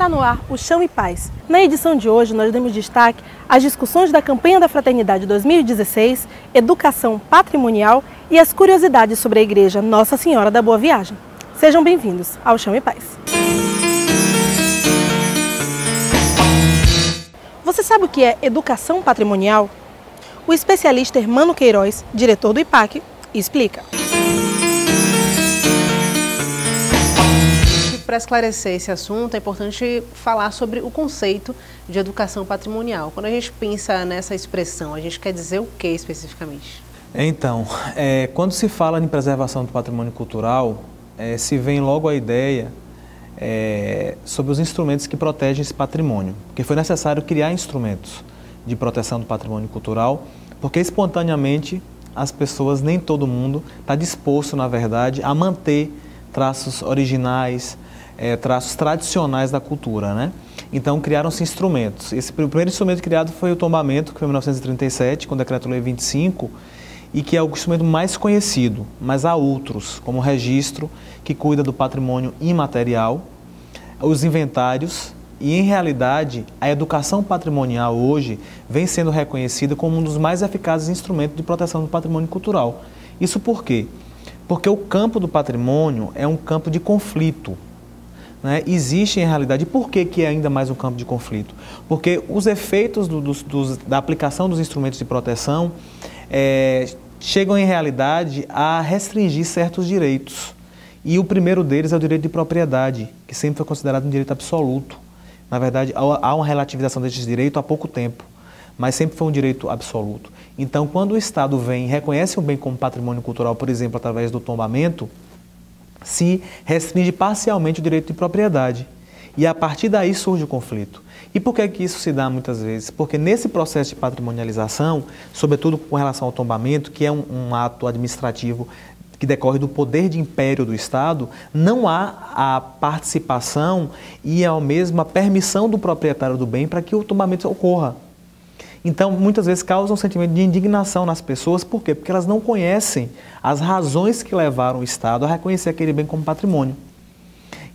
Está no ar o Chão e Paz. Na edição de hoje, nós damos destaque às discussões da Campanha da Fraternidade 2016, educação patrimonial e as curiosidades sobre a Igreja Nossa Senhora da Boa Viagem. Sejam bem-vindos ao Chão e Paz. Você sabe o que é educação patrimonial? O especialista Hermano Queiroz, diretor do IPAC, explica. Para esclarecer esse assunto, é importante falar sobre o conceito de educação patrimonial. Quando a gente pensa nessa expressão, a gente quer dizer o que especificamente? Então, quando se fala em preservação do patrimônio cultural, se vem logo a ideia sobre os instrumentos que protegem esse patrimônio. Porque foi necessário criar instrumentos de proteção do patrimônio cultural, porque espontaneamente as pessoas, nem todo mundo, está disposto, na verdade, a manter traços originais, traços tradicionais da cultura, né? Então criaram-se instrumentos. O primeiro instrumento criado foi o tombamento, que foi em 1937, com o Decreto-Lei 25, e que é o instrumento mais conhecido, mas há outros, como o registro, que cuida do patrimônio imaterial, os inventários, e em realidade a educação patrimonial hoje vem sendo reconhecida como um dos mais eficazes instrumentos de proteção do patrimônio cultural. Isso por quê? Porque o campo do patrimônio é um campo de conflito, né? Existe em realidade, e por que é ainda mais um campo de conflito? Porque os efeitos da aplicação dos instrumentos de proteção chegam em realidade a restringir certos direitos. E o primeiro deles é o direito de propriedade, que sempre foi considerado um direito absoluto. Na verdade, há uma relativização desse direito há pouco tempo, mas sempre foi um direito absoluto. Então, quando o Estado vem e reconhece um bem como patrimônio cultural, por exemplo, através do tombamento, se restringe parcialmente o direito de propriedade. E a partir daí surge o conflito. E por que isso se dá muitas vezes? Porque nesse processo de patrimonialização, sobretudo com relação ao tombamento, que é um ato administrativo que decorre do poder de império do Estado, não há a participação e a mesma permissão do proprietário do bem para que o tombamento ocorra. Então, muitas vezes causa um sentimento de indignação nas pessoas. Por quê? Porque elas não conhecem as razões que levaram o Estado a reconhecer aquele bem como patrimônio.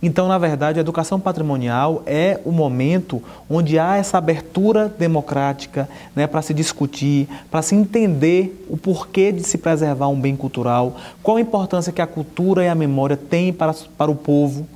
Então, na verdade, a educação patrimonial é o momento onde há essa abertura democrática, né, para se discutir, para se entender o porquê de se preservar um bem cultural, qual a importância que a cultura e a memória têm para o povo,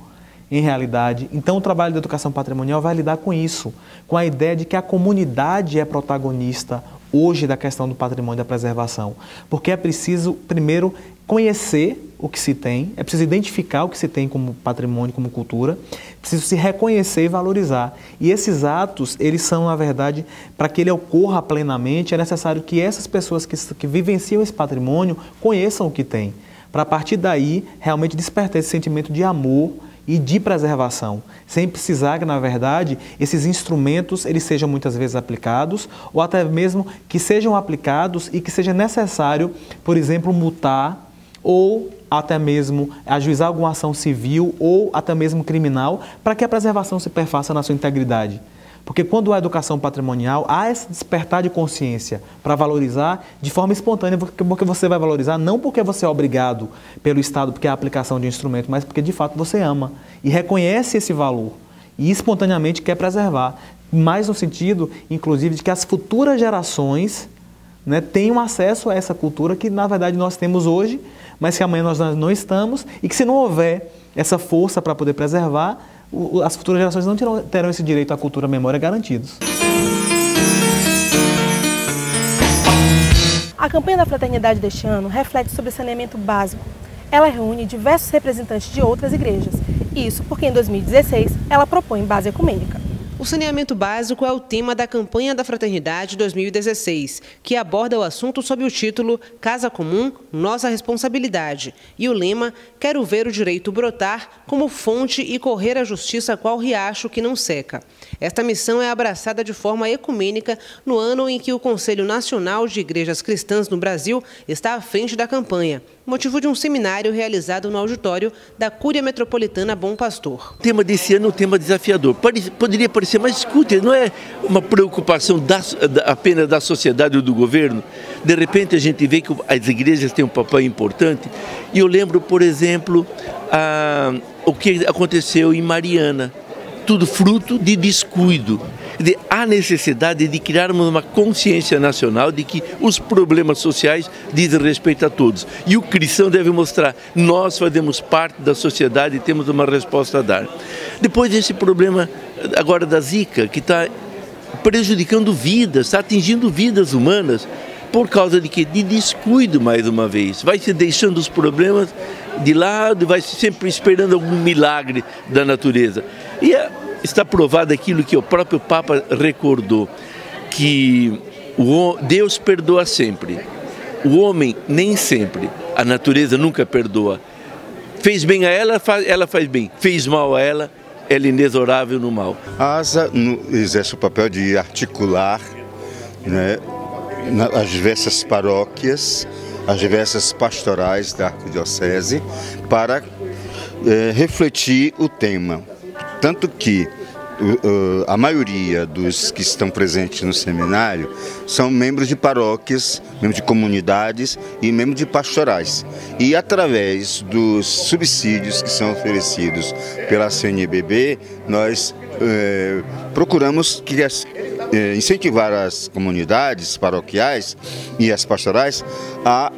em realidade. Então, o trabalho da educação patrimonial vai lidar com isso, com a ideia de que a comunidade é protagonista hoje da questão do patrimônio e da preservação. Porque é preciso, primeiro, conhecer o que se tem, é preciso identificar o que se tem como patrimônio, como cultura, é preciso se reconhecer e valorizar. E esses atos, eles são, na verdade, para que ele ocorra plenamente, é necessário que essas pessoas que vivenciam esse patrimônio conheçam o que tem, para a partir daí realmente despertar esse sentimento de amor e de preservação, sem precisar que, na verdade, esses instrumentos eles sejam muitas vezes aplicados, ou até mesmo que sejam aplicados e que seja necessário, por exemplo, multar ou até mesmo ajuizar alguma ação civil ou até mesmo criminal para que a preservação se perfaça na sua integridade. Porque quando há educação patrimonial, há esse despertar de consciência para valorizar de forma espontânea, porque você vai valorizar não porque você é obrigado pelo Estado, porque é a aplicação de um instrumento, mas porque de fato você ama e reconhece esse valor e espontaneamente quer preservar. Mais no sentido, inclusive, de que as futuras gerações, né, tenham acesso a essa cultura que na verdade nós temos hoje, mas que amanhã nós não estamos, e que se não houver essa força para poder preservar, as futuras gerações não terão esse direito à cultura e à memória garantidos. A campanha da Fraternidade deste ano reflete sobre saneamento básico. Ela reúne diversos representantes de outras igrejas. Isso porque em 2016 ela propõe base ecumênica. O saneamento básico é o tema da campanha da Fraternidade 2016, que aborda o assunto sob o título Casa Comum, Nossa Responsabilidade. E o lema, quero ver o direito brotar como fonte e correr a justiça qual riacho que não seca. Esta missão é abraçada de forma ecumênica no ano em que o Conselho Nacional de Igrejas Cristãs no Brasil está à frente da campanha, motivo de um seminário realizado no auditório da Cúria Metropolitana Bom Pastor. O tema desse ano é um tema desafiador. Poderia parecer, mas escute, não é uma preocupação apenas da sociedade ou do governo? De repente a gente vê que as igrejas têm um papel importante. E eu lembro, por exemplo, o que aconteceu em Mariana. tudo fruto de descuido. Há necessidade de criarmos uma consciência nacional de que os problemas sociais dizem respeito a todos. E o cristão deve mostrar, nós fazemos parte da sociedade e temos uma resposta a dar. Depois desse problema agora da Zika, que está prejudicando vidas, está atingindo vidas humanas, por causa de quê? De descuido, mais uma vez. Vai se deixando os problemas de lado, vai sempre esperando algum milagre da natureza. E está provado aquilo que o próprio Papa recordou, que Deus perdoa sempre, o homem nem sempre, a natureza nunca perdoa. Fez bem a ela, ela faz bem, fez mal a ela é inexorável no mal. A ASA exerce o papel de articular, né, as diversas paróquias, as diversas pastorais da Arquidiocese para refletir o tema. Tanto que a maioria dos que estão presentes no seminário são membros de paróquias, membros de comunidades e membros de pastorais. E através dos subsídios que são oferecidos pela CNBB, nós procuramos incentivar as comunidades paroquiais e as pastorais a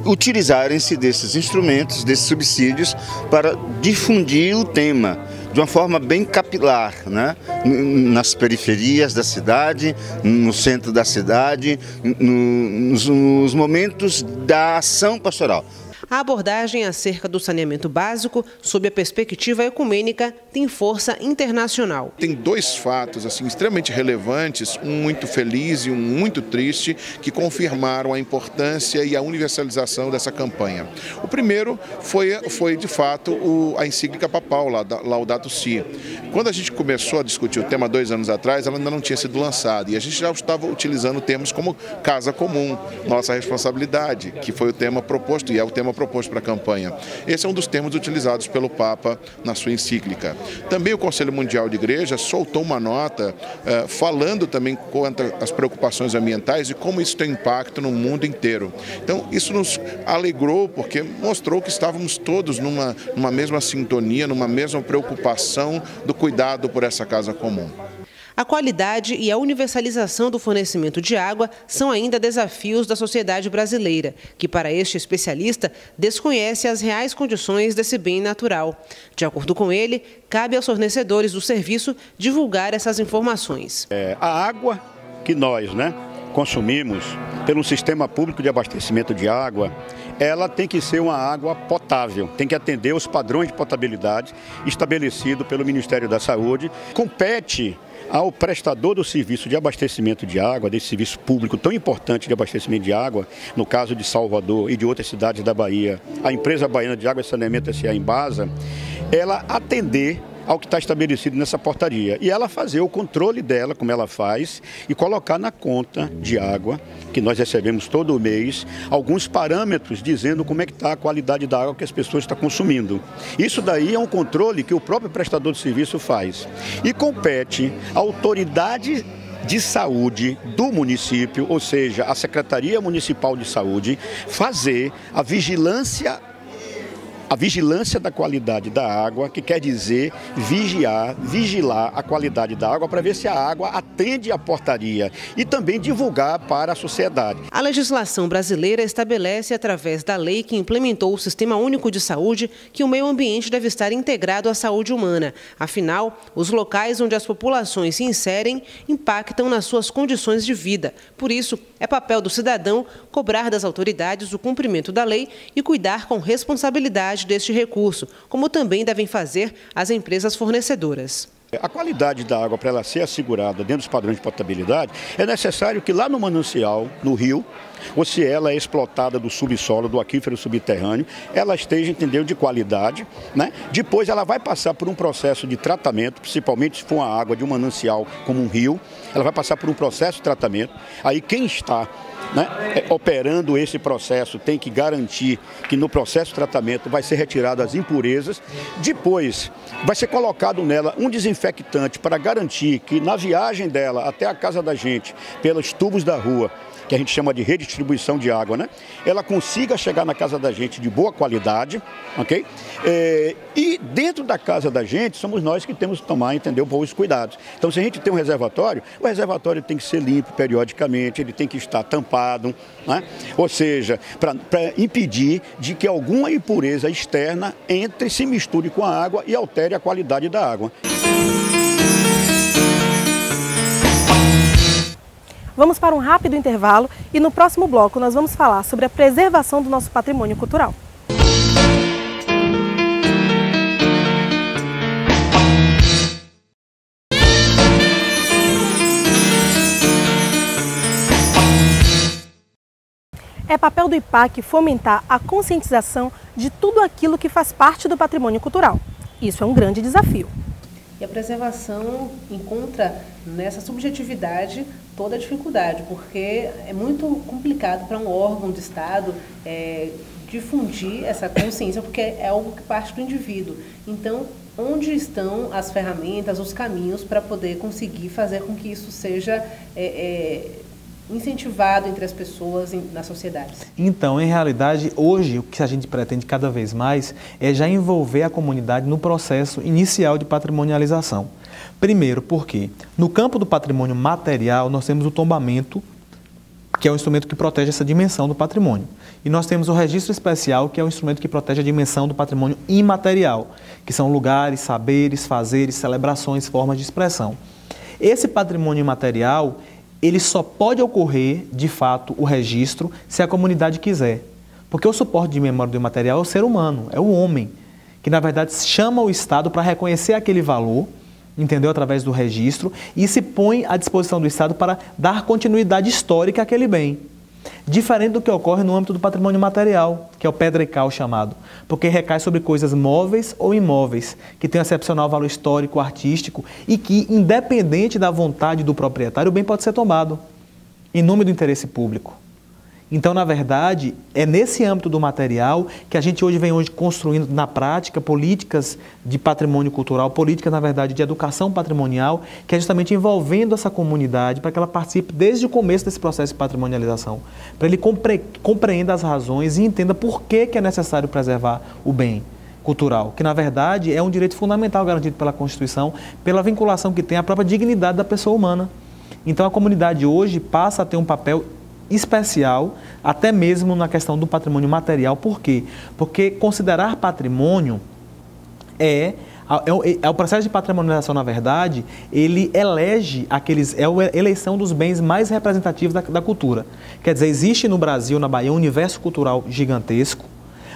utilizarem-se desses instrumentos, desses subsídios, para difundir o tema de uma forma bem capilar, né? Nas periferias da cidade, no centro da cidade, nos momentos da ação pastoral. A abordagem acerca do saneamento básico, sob a perspectiva ecumênica, tem força internacional. Tem dois fatos extremamente relevantes, um muito feliz e um muito triste, que confirmaram a importância e a universalização dessa campanha. O primeiro foi de fato, a encíclica papal, Laudato Si. Quando a gente começou a discutir o tema 2 anos atrás, ela ainda não tinha sido lançada e a gente já estava utilizando termos como casa comum, nossa responsabilidade, que foi o tema proposto e é o tema proposto para a campanha. Esse é um dos termos utilizados pelo Papa na sua encíclica. Também o Conselho Mundial de Igreja soltou uma nota falando também contra as preocupações ambientais e como isso tem impacto no mundo inteiro. Então, isso nos alegrou porque mostrou que estávamos todos numa mesma sintonia, numa mesma preocupação do cuidado por essa casa comum. A qualidade e a universalização do fornecimento de água são ainda desafios da sociedade brasileira, que, para este especialista, desconhece as reais condições desse bem natural. De acordo com ele, cabe aos fornecedores do serviço divulgar essas informações. A água que nós consumimos pelo sistema público de abastecimento de água, ela tem que ser uma água potável, tem que atender os padrões de potabilidade estabelecidos pelo Ministério da Saúde. Compete ao prestador do serviço de abastecimento de água, desse serviço público tão importante de abastecimento de água, no caso de Salvador e de outras cidades da Bahia, a empresa baiana de água e saneamento S.A. Embasa, ela atender ao que está estabelecido nessa portaria e ela fazer o controle dela, como ela faz, e colocar na conta de água, que nós recebemos todo mês, alguns parâmetros dizendo como é que está a qualidade da água que as pessoas estão consumindo. Isso daí é um controle que o próprio prestador de serviço faz. E compete à autoridade de saúde do município, ou seja, a Secretaria Municipal de Saúde, fazer a vigilância da qualidade da água, que quer dizer vigilar a qualidade da água para ver se a água atende à portaria e também divulgar para a sociedade. A legislação brasileira estabelece, através da lei que implementou o Sistema Único de Saúde, que o meio ambiente deve estar integrado à saúde humana. Afinal, os locais onde as populações se inserem impactam nas suas condições de vida. Por isso, é papel do cidadão cobrar das autoridades o cumprimento da lei e cuidar com responsabilidade deste recurso, como também devem fazer as empresas fornecedoras. A qualidade da água, para ela ser assegurada dentro dos padrões de potabilidade, é necessário que lá no manancial, no rio, ou se ela é explotada do subsolo, do aquífero subterrâneo, ela esteja, entendeu, de qualidade, Depois ela vai passar por um processo de tratamento, principalmente se for uma água de um manancial como um rio, ela vai passar por um processo de tratamento. Aí quem está operando esse processo tem que garantir que no processo de tratamento vai ser retirado as impurezas. Depois vai ser colocado nela um desinfectante para garantir que na viagem dela até a casa da gente, pelos tubos da rua, que a gente chama de redistribuição de água, né? Ela consiga chegar na casa da gente de boa qualidade, ok? E dentro da casa da gente, somos nós que temos que tomar, entendeu, bons cuidados. Então, se a gente tem um reservatório, o reservatório tem que ser limpo periodicamente, ele tem que estar tampado, né? Ou seja, para impedir de que alguma impureza externa entre, se misture com a água e altere a qualidade da água. Vamos para um rápido intervalo e no próximo bloco nós vamos falar sobre a preservação do nosso patrimônio cultural. É papel do IPAC fomentar a conscientização de tudo aquilo que faz parte do patrimônio cultural. Isso é um grande desafio. E a preservação encontra nessa subjetividade toda a dificuldade, porque é muito complicado para um órgão de Estado difundir essa consciência, porque é algo que parte do indivíduo. Então, onde estão as ferramentas, os caminhos para poder conseguir fazer com que isso seja incentivado entre as pessoas na sociedade? Então, em realidade, hoje o que a gente pretende cada vez mais é já envolver a comunidade no processo inicial de patrimonialização. Primeiro, porque no campo do patrimônio material nós temos o tombamento, que é o instrumento que protege essa dimensão do patrimônio. E nós temos o registro especial, que é o instrumento que protege a dimensão do patrimônio imaterial, que são lugares, saberes, fazeres, celebrações, formas de expressão. Esse patrimônio imaterial, ele só pode ocorrer, de fato, o registro, se a comunidade quiser. Porque o suporte de memória do imaterial é o ser humano, é o homem, que na verdade chama o Estado para reconhecer aquele valor, entendeu? Através do registro, e se põe à disposição do Estado para dar continuidade histórica àquele bem. Diferente do que ocorre no âmbito do patrimônio material, que é o pedra e cal chamado, porque recai sobre coisas móveis ou imóveis, que têm um excepcional valor histórico, artístico, e que, independente da vontade do proprietário, o bem pode ser tomado, em nome do interesse público. Então, na verdade, é nesse âmbito do material que a gente hoje vem construindo na prática políticas de patrimônio cultural, políticas, na verdade, de educação patrimonial, que é justamente envolvendo essa comunidade para que ela participe desde o começo desse processo de patrimonialização, para ele compreenda as razões e entenda por que é necessário preservar o bem cultural, que na verdade é um direito fundamental garantido pela Constituição, pela vinculação que tem à própria dignidade da pessoa humana. Então, a comunidade hoje passa a ter um papel especial, até mesmo na questão do patrimônio material. Por quê? Porque considerar patrimônio é o processo de patrimonialização, na verdade, ele elege é a eleição dos bens mais representativos da cultura. Quer dizer, existe no Brasil, na Bahia, um universo cultural gigantesco,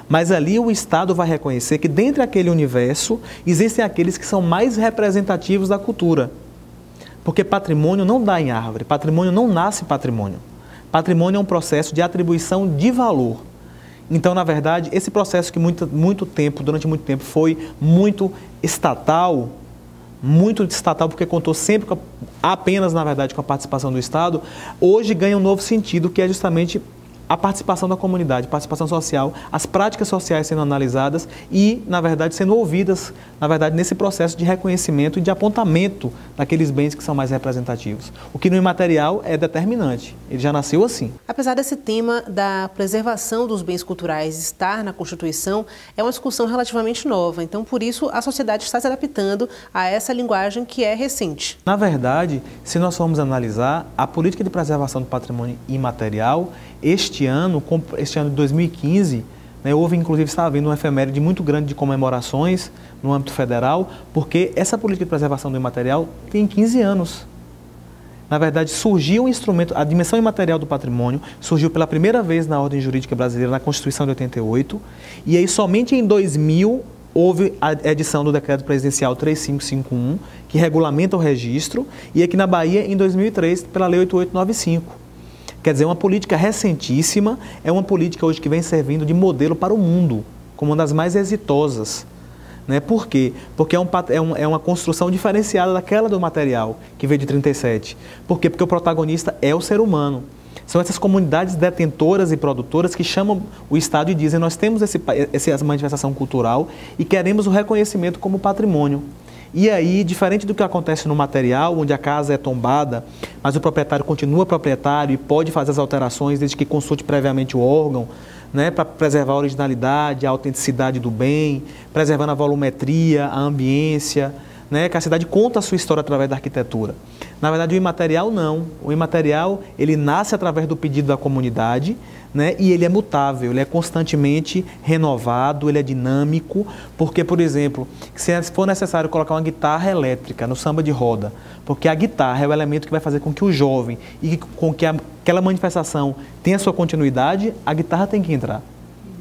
mas ali o Estado vai reconhecer que dentro daquele universo existem aqueles que são mais representativos da cultura. Porque patrimônio não dá em árvore, patrimônio não nasce patrimônio. Patrimônio é um processo de atribuição de valor. Então, na verdade, esse processo que durante muito tempo foi muito estatal porque contou sempre apenas, na verdade, com a participação do Estado, hoje ganha um novo sentido, que é justamente a participação da comunidade, participação social, as práticas sociais sendo analisadas e, na verdade, sendo ouvidas, na verdade, nesse processo de reconhecimento e de apontamento daqueles bens que são mais representativos. O que no imaterial é determinante, ele já nasceu assim. Apesar desse tema da preservação dos bens culturais estar na Constituição, é uma discussão relativamente nova, então, por isso, a sociedade está se adaptando a essa linguagem que é recente. Na verdade, se nós formos analisar, a política de preservação do patrimônio imaterial, este ano de 2015, houve, inclusive, está havendo uma efeméride muito grande de comemorações no âmbito federal, porque essa política de preservação do imaterial tem 15 anos. Na verdade, surgiu um instrumento, a dimensão imaterial do patrimônio surgiu pela primeira vez na ordem jurídica brasileira, na Constituição de 88, e aí somente em 2000 houve a edição do Decreto Presidencial 3551, que regulamenta o registro, e aqui na Bahia, em 2003, pela Lei 8895. Quer dizer, uma política recentíssima, é uma política hoje que vem servindo de modelo para o mundo, como uma das mais exitosas. Por quê? Porque é uma construção diferenciada daquela do material, que veio de 37. Por quê? Porque o protagonista é o ser humano. São essas comunidades detentoras e produtoras que chamam o Estado e dizem: nós temos essa manifestação cultural e queremos o reconhecimento como patrimônio. E aí, diferente do que acontece no material, onde a casa é tombada, mas o proprietário continua proprietário e pode fazer as alterações desde que consulte previamente o órgão, né, para preservar a originalidade, a autenticidade do bem, preservando a volumetria, a ambiência, né, que a cidade conta a sua história através da arquitetura. Na verdade, o imaterial não. O imaterial, ele nasce através do pedido da comunidade, né, e ele é mutável, ele é constantemente renovado, ele é dinâmico, porque, por exemplo, se for necessário colocar uma guitarra elétrica no samba de roda, porque a guitarra é o elemento que vai fazer com que o jovem e com que aquela manifestação tenha sua continuidade, a guitarra tem que entrar.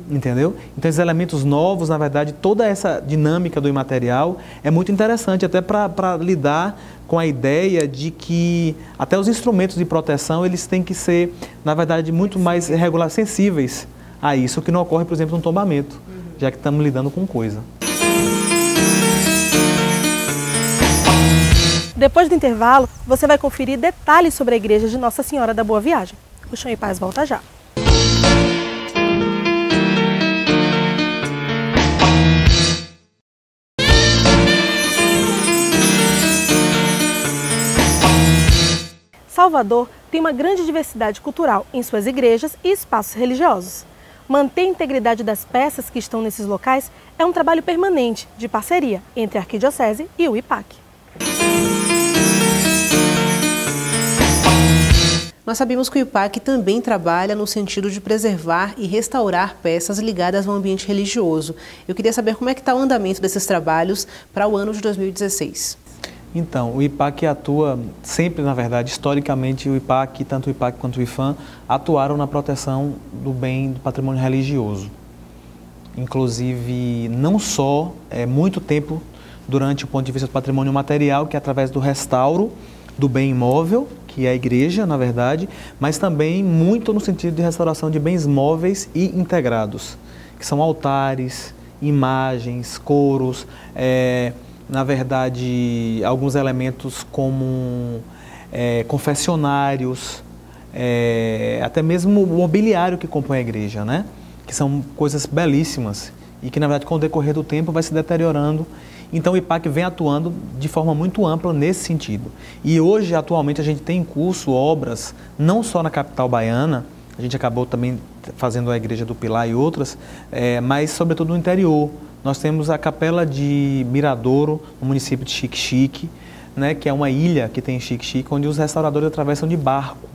Entendeu? Então, esses elementos novos, na verdade, toda essa dinâmica do imaterial é muito interessante, até para lidar com a ideia de que até os instrumentos de proteção, eles têm que ser, na verdade, muito mais sensíveis a isso, o que não ocorre, por exemplo, no tombamento, já que estamos lidando com coisa. Depois do intervalo, você vai conferir detalhes sobre a igreja de Nossa Senhora da Boa Viagem. O Chão e Paz volta já. Salvador tem uma grande diversidade cultural em suas igrejas e espaços religiosos. Manter a integridade das peças que estão nesses locais é um trabalho permanente de parceria entre a Arquidiocese e o IPAC. Nós sabemos que o IPAC também trabalha no sentido de preservar e restaurar peças ligadas ao ambiente religioso. Eu queria saber como é que está o andamento desses trabalhos para o ano de 2016. Então, o IPAC atua sempre, na verdade, historicamente, o IPAC, tanto o IPAC quanto o IFAM, atuaram na proteção do bem do patrimônio religioso. Inclusive, não só muito tempo durante o ponto de vista do patrimônio material, que é através do restauro do bem imóvel, que é a igreja, na verdade, mas também muito no sentido de restauração de bens móveis e integrados, que são altares, imagens, coros, na verdade, alguns elementos como confessionários, até mesmo o mobiliário que compõe a igreja, né? Que são coisas belíssimas e que, na verdade, com o decorrer do tempo vai se deteriorando. Então, o IPAC vem atuando de forma muito ampla nesse sentido. E hoje, atualmente, a gente tem em curso obras, não só na capital baiana, a gente acabou também fazendo a Igreja do Pilar e outras, mas, sobretudo, no interior. Nós temos a Capela de Miradouro, no município de Xique-Xique, né, que é uma ilha que tem em Xique-Xique, onde os restauradores atravessam de barco,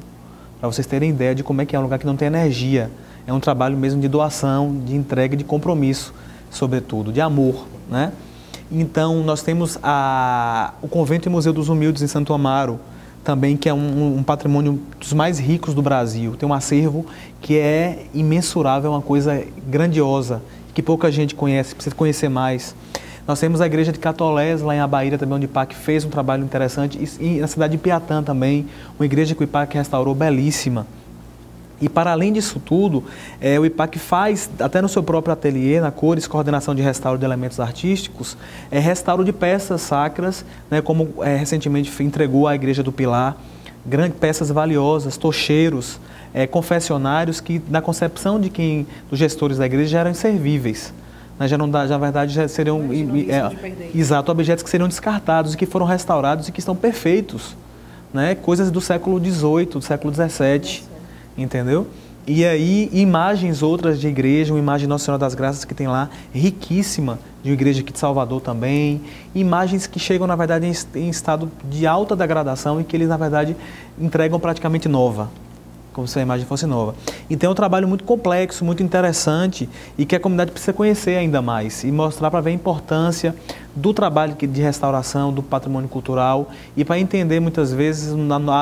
para vocês terem ideia de como é que é um lugar que não tem energia. É um trabalho mesmo de doação, de entrega, de compromisso, sobretudo, de amor, né? Então, nós temos o Convento e Museu dos Humildes em Santo Amaro, também, que é um patrimônio dos mais ricos do Brasil. Tem um acervo que é imensurável, uma coisa grandiosa, que pouca gente conhece, precisa conhecer mais. Nós temos a Igreja de Catolés, lá em Abaíra, também, onde o IPAC fez um trabalho interessante, e na cidade de Piatã também, uma igreja que o IPAC restaurou belíssima. E para além disso tudo, o IPAC faz, até no seu próprio ateliê, na Cores, coordenação de restauro de elementos artísticos, restauro de peças sacras, né, como recentemente entregou à Igreja do Pilar, grandes peças valiosas, tocheiros, confessionários que, na concepção dos gestores da igreja, já eram inservíveis. Né, na verdade, já seriam objetos que seriam descartados e que foram restaurados e que estão perfeitos. Né, coisas do século XVIII, do século XVII. Entendeu? E aí, imagens outras de igreja, uma imagem de Nossa Senhora das Graças que tem lá, riquíssima, de uma igreja aqui de Salvador também. Imagens que chegam, na verdade, em estado de alta degradação e que eles, na verdade, entregam praticamente nova, como se a imagem fosse nova. Então é um trabalho muito complexo, muito interessante e que a comunidade precisa conhecer ainda mais e mostrar para ver a importância do trabalho de restauração, do patrimônio cultural e para entender muitas vezes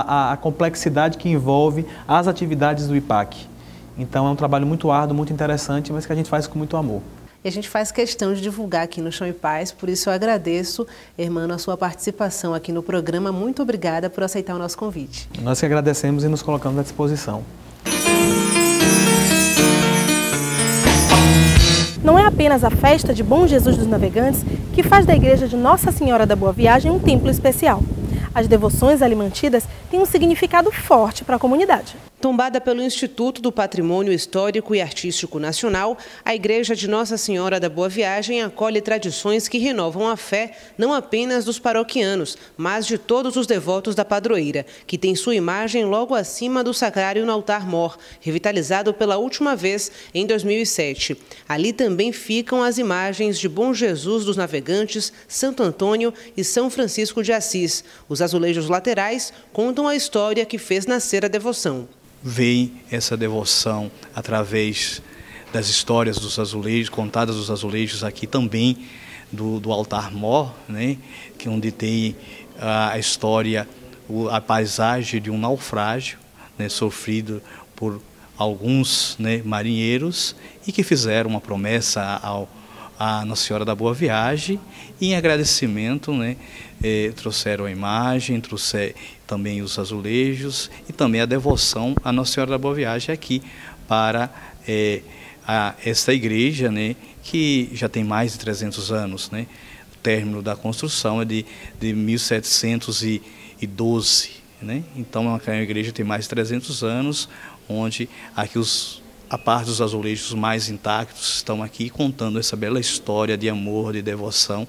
a complexidade que envolve as atividades do IPAC. Então é um trabalho muito árduo, muito interessante, mas que a gente faz com muito amor. E a gente faz questão de divulgar aqui no Chão e Paz, por isso eu agradeço, Hermano, a sua participação aqui no programa. Muito obrigada por aceitar o nosso convite. Nós que agradecemos e nos colocamos à disposição. Não é apenas a festa de Bom Jesus dos Navegantes que faz da igreja de Nossa Senhora da Boa Viagem um templo especial. As devoções ali mantidas têm um significado forte para a comunidade. Tombada pelo Instituto do Patrimônio Histórico e Artístico Nacional, a Igreja de Nossa Senhora da Boa Viagem acolhe tradições que renovam a fé não apenas dos paroquianos, mas de todos os devotos da padroeira, que tem sua imagem logo acima do sacrário no altar-mor, revitalizado pela última vez em 2007. Ali também ficam as imagens de Bom Jesus dos Navegantes, Santo Antônio e São Francisco de Assis. Os azulejos laterais contam a história que fez nascer a devoção. Vem essa devoção através das histórias dos azulejos, contadas dos azulejos aqui também do altar-mor, né, que onde tem a história, a paisagem de um naufrágio, né, sofrido por alguns, né, marinheiros e que fizeram uma promessa à Nossa Senhora da Boa Viagem e em agradecimento, né, trouxeram a imagem, trouxeram também os azulejos e também a devoção à Nossa Senhora da Boa Viagem aqui para esta igreja, né, que já tem mais de 300 anos, né? O término da construção é de 1712, né? Então é uma igreja que tem mais de 300 anos, onde aqui a parte dos azulejos mais intactos estão aqui contando essa bela história de amor, de devoção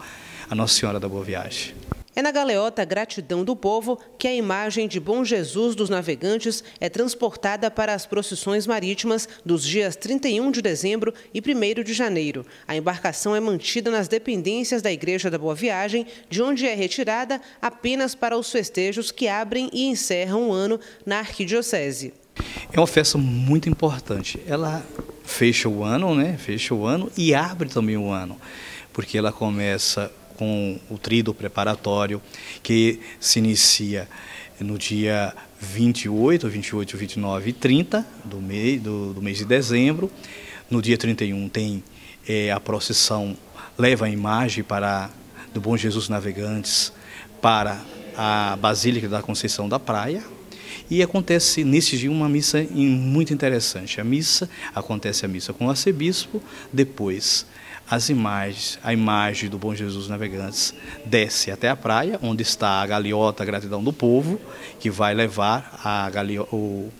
à Nossa Senhora da Boa Viagem. É na galeota Gratidão do Povo que a imagem de Bom Jesus dos Navegantes é transportada para as procissões marítimas dos dias 31 de dezembro e 1º de janeiro. A embarcação é mantida nas dependências da Igreja da Boa Viagem, de onde é retirada apenas para os festejos que abrem e encerram o ano na arquidiocese. É uma festa muito importante. Ela fecha o ano, né? Fecha o ano e abre também o ano, porque ela começa com o tríduo preparatório, que se inicia no dia 28, 29 e 30 do mês de dezembro. No dia 31 tem a procissão, leva a imagem do Bom Jesus Navegantes para a Basílica da Conceição da Praia. E acontece nesse dia uma missa muito interessante. Acontece a missa com o arcebispo, depois a imagem do Bom Jesus Navegantes desce até a praia, onde está a galeota Gratidão do Povo, que vai levar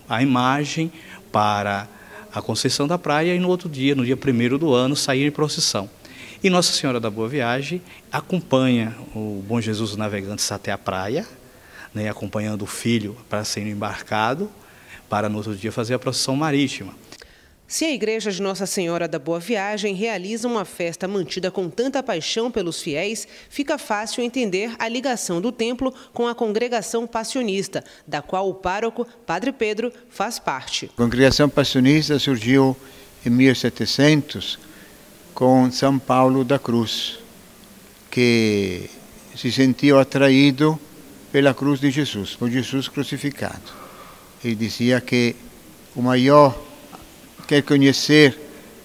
a imagem para a Conceição da Praia e no outro dia, no dia 1º do ano, sair em procissão. E Nossa Senhora da Boa Viagem acompanha o Bom Jesus Navegantes até a praia, né, acompanhando o filho para ser embarcado, para no outro dia fazer a procissão marítima. Se a Igreja de Nossa Senhora da Boa Viagem realiza uma festa mantida com tanta paixão pelos fiéis, fica fácil entender a ligação do templo com a congregação passionista, da qual o pároco, Padre Pedro, faz parte. A congregação passionista surgiu em 1700 com São Paulo da Cruz, que se sentiu atraído pela cruz de Jesus, por Jesus crucificado. Ele dizia que o maior quer conhecer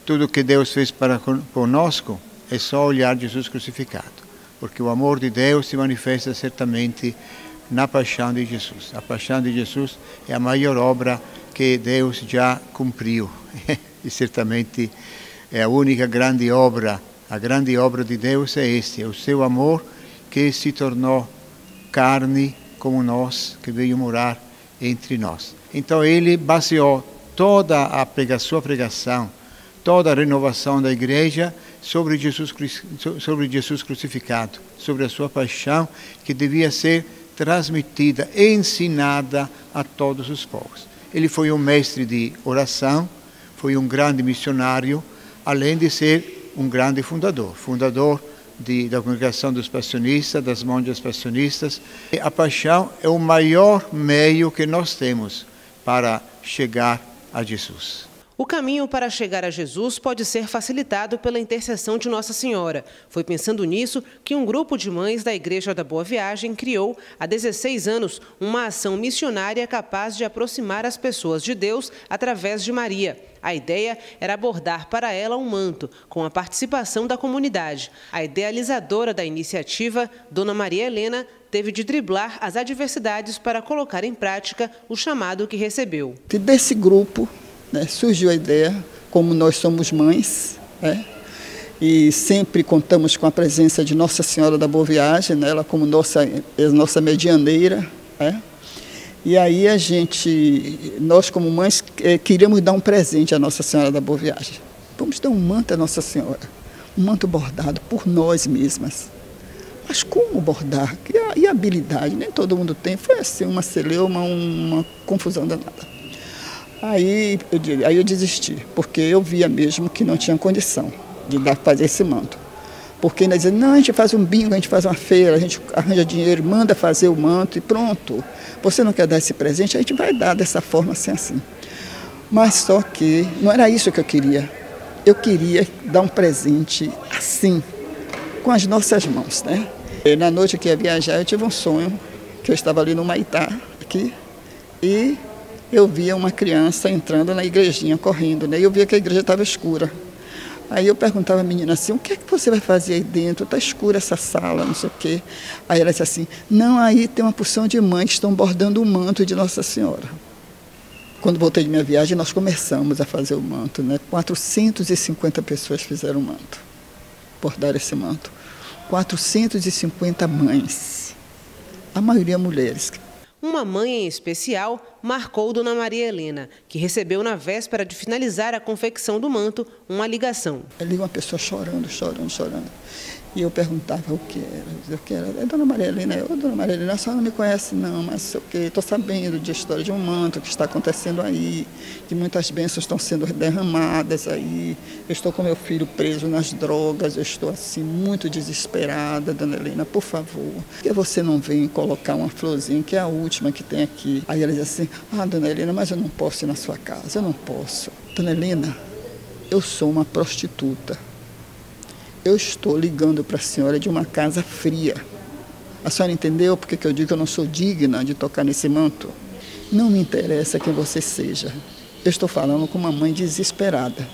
tudo que Deus fez para conosco, é só olhar Jesus crucificado. Porque o amor de Deus se manifesta certamente na paixão de Jesus. A paixão de Jesus é a maior obra que Deus já cumpriu. E certamente é a única grande obra. A grande obra de Deus é é o seu amor que se tornou carne como nós, que veio morar entre nós. Então ele baseou toda sua pregação, toda a renovação da igreja sobre Jesus crucificado, sobre a sua paixão que devia ser transmitida, ensinada a todos os povos. Ele foi um mestre de oração, foi um grande missionário, além de ser um grande fundador da congregação dos passionistas, das monjas passionistas. A paixão é o maior meio que nós temos para chegar a Jesus. O caminho para chegar a Jesus pode ser facilitado pela intercessão de Nossa Senhora. Foi pensando nisso que um grupo de mães da Igreja da Boa Viagem criou, há 16 anos, uma ação missionária capaz de aproximar as pessoas de Deus através de Maria. A ideia era abordar para ela um manto, com a participação da comunidade. A idealizadora da iniciativa, Dona Maria Helena, teve de driblar as adversidades para colocar em prática o chamado que recebeu. Desse grupo, surgiu a ideia, como nós somos mães, e sempre contamos com a presença de Nossa Senhora da Boa Viagem, ela como nossa medianeira, E aí nós como mães, queríamos dar um presente à Nossa Senhora da Boa Viagem. Vamos dar um manto à Nossa Senhora, um manto bordado por nós mesmas. Mas como bordar? E a habilidade? Nem todo mundo tem. Foi assim, uma celeuma, uma confusão danada. Aí eu desisti, porque eu via mesmo que não tinha condição de fazer esse manto. Porque ainda dizia, não, a gente faz um bingo, a gente faz uma feira, a gente arranja dinheiro, manda fazer o manto e pronto. Você não quer dar esse presente, a gente vai dar dessa forma assim. Mas só que não era isso que eu queria. Eu queria dar um presente assim, com as nossas mãos, né? E na noite que ia viajar, eu tive um sonho, que eu estava ali no Maitá, aqui, e eu via uma criança entrando na igrejinha, correndo, né? E eu via que a igreja estava escura. Aí eu perguntava à menina assim, o que é que você vai fazer aí dentro? Está escura essa sala, não sei o quê. Aí ela disse assim, não, aí tem uma porção de mães que estão bordando o manto de Nossa Senhora. Quando voltei de minha viagem, nós começamos a fazer o manto, né? 450 pessoas fizeram o manto, bordaram esse manto. 450 mães, a maioria mulheres. Uma mãe em especial marcou Dona Maria Helena, que recebeu na véspera de finalizar a confecção do manto uma ligação. Ali uma pessoa chorando. E eu perguntava o que era. É Dona Maria Helena, Dona Maria Helena, a senhora não me conhece não, mas estou sabendo de história de um manto que está acontecendo aí, que muitas bênçãos estão sendo derramadas aí. Eu estou com meu filho preso nas drogas, eu estou assim muito desesperada, Dona Helena, por favor, por que você não vem colocar uma florzinha, que é a última que tem aqui? Aí ela diz assim, Dona Helena, mas eu não posso ir na sua casa, eu não posso. Dona Helena, eu sou uma prostituta. Eu estou ligando para a senhora de uma casa fria. A senhora entendeu porque que eu digo que eu não sou digna de tocar nesse manto? Não me interessa quem você seja. Eu estou falando com uma mãe desesperada.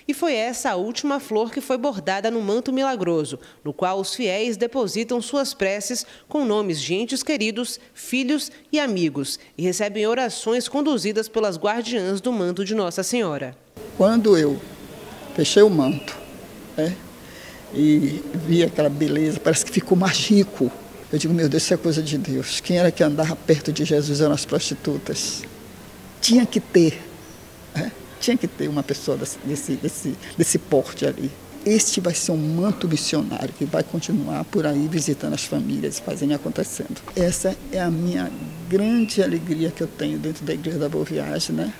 E foi essa a última flor que foi bordada no manto milagroso, no qual os fiéis depositam suas preces com nomes de entes queridos, filhos e amigos, e recebem orações conduzidas pelas guardiãs do manto de Nossa Senhora. Quando eu fechei o manto, e vi aquela beleza, parece que ficou mais rico. Eu digo, meu Deus, isso é coisa de Deus. Quem era que andava perto de Jesus eram as prostitutas. Tinha que ter uma pessoa desse porte ali. Este vai ser um manto missionário que vai continuar por aí visitando as famílias e fazendo acontecendo. Essa é a minha grande alegria que eu tenho dentro da Igreja da Boa Viagem, né?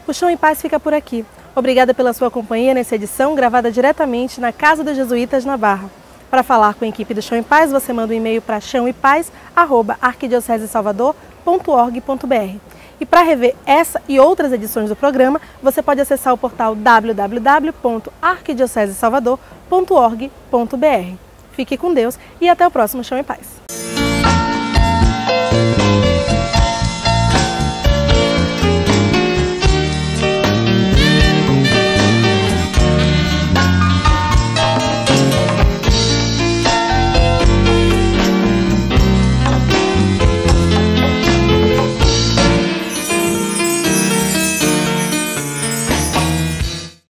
O Chão em Paz fica por aqui. Obrigada pela sua companhia nessa edição, gravada diretamente na Casa dos Jesuítas, na Barra. Para falar com a equipe do Chão em Paz, você manda um e-mail para chãoepaz@arquidiocesesalvador.org.br. E para rever essa e outras edições do programa, você pode acessar o portal www.arquidiocesesalvador.org.br. Fique com Deus e até o próximo Chão em Paz.